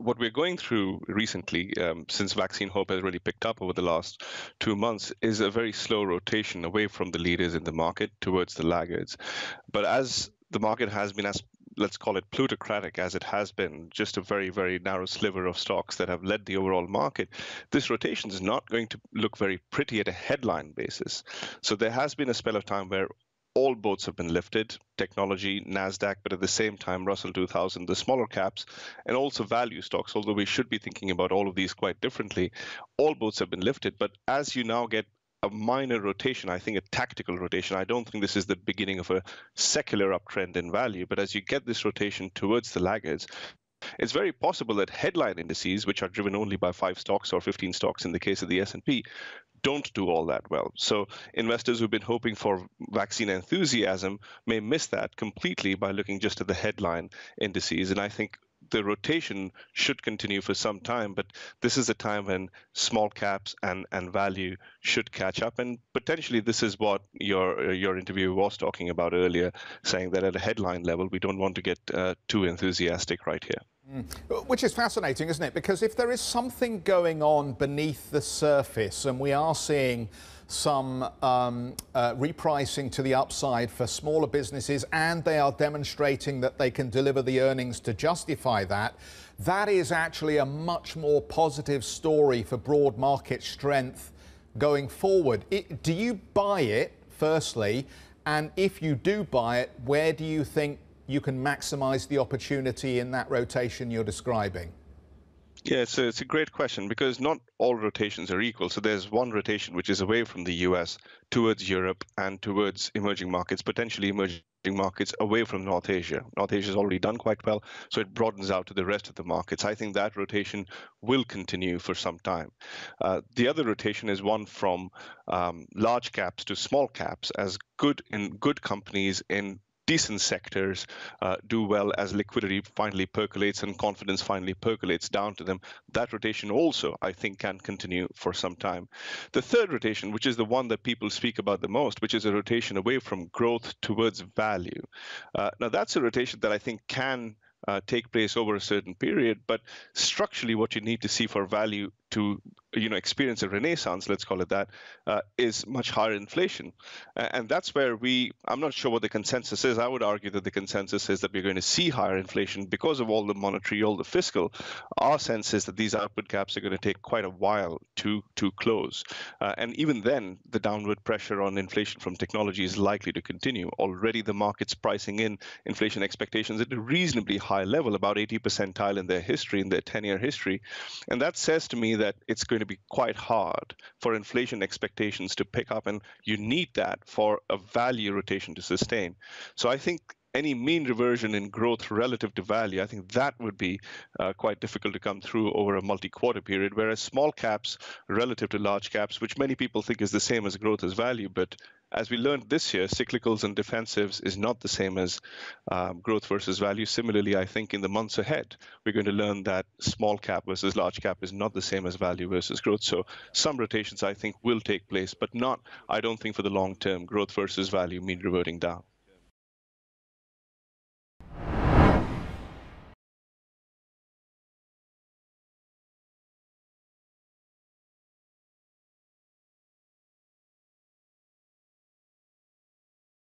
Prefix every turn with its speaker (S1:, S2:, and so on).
S1: what we're going through recently, since vaccine hope has really picked up over the last 2 months, is a very slow rotation away from the leaders in the market towards the laggards. But as the market has been, as let's call it plutocratic as it has been, just a very, very narrow sliver of stocks that have led the overall market, this rotation is not going to look very pretty at a headline basis. So there has been a spell of time where all boats have been lifted, technology, NASDAQ, but at the same time, Russell 2000, the smaller caps, and also value stocks, although we should be thinking about all of these quite differently. All boats have been lifted, but as you now get a minor rotation, I think a tactical rotation. I don't think this is the beginning of a secular uptrend in value, but as you get this rotation towards the laggards, it's very possible that headline indices, which are driven only by 5 stocks or 15 stocks in the case of the S&P, don't do all that well. So investors who've been hoping for vaccine enthusiasm may miss that completely by looking just at the headline indices. And I think the rotation should continue for some time, but this is a time when small caps and value should catch up. And potentially this is what your interview was talking about earlier, saying that at a headline level, we don't want to get too enthusiastic right here.
S2: Which is fascinating, isn't it? Because if there is something going on beneath the surface, and we are seeing some repricing to the upside for smaller businesses, and they are demonstrating that they can deliver the earnings to justify that, that is actually a much more positive story for broad market strength going forward. Do you buy it, firstly? And if you do buy it, where do you think you can maximize the opportunity in that rotation you're describing?
S1: Yeah, it's a great question, because not all rotations are equal. So there's one rotation which is away from the US towards Europe and towards emerging markets, potentially emerging markets away from North Asia. North Asia has already done quite well, so it broadens out to the rest of the markets. I think that rotation will continue for some time. The other rotation is one from large caps to small caps, as good companies in decent sectors do well as liquidity finally percolates and confidence finally percolates down to them. That rotation also, I think, can continue for some time. The third rotation, which is the one that people speak about the most, which is a rotation away from growth towards value. Now, that's a rotation that I think can take place over a certain period, but structurally what you need to see for value to experience a renaissance, let's call it that, is much higher inflation. And that's where I'm not sure what the consensus is. I would argue that the consensus is that we're going to see higher inflation because of all the monetary, all the fiscal. Our sense is that these output gaps are going to take quite a while to close. And even then, the downward pressure on inflation from technology is likely to continue. Already the market's pricing in inflation expectations at a reasonably high level, about 80 percentile in their history, in their 10-year history. And that says to me that it's going to be quite hard for inflation expectations to pick up, and you need that for a value rotation to sustain. So I think any mean reversion in growth relative to value, I think that would be quite difficult to come through over a multi-quarter period, whereas small caps relative to large caps, which many people think is the same as growth as value, but as we learned this year, cyclicals and defensives is not the same as growth versus value. Similarly, I think in the months ahead, we're going to learn that small cap versus large cap is not the same as value versus growth. So some rotations, I think, will take place, but not, I don't think, for the long term, growth versus value mean reverting down.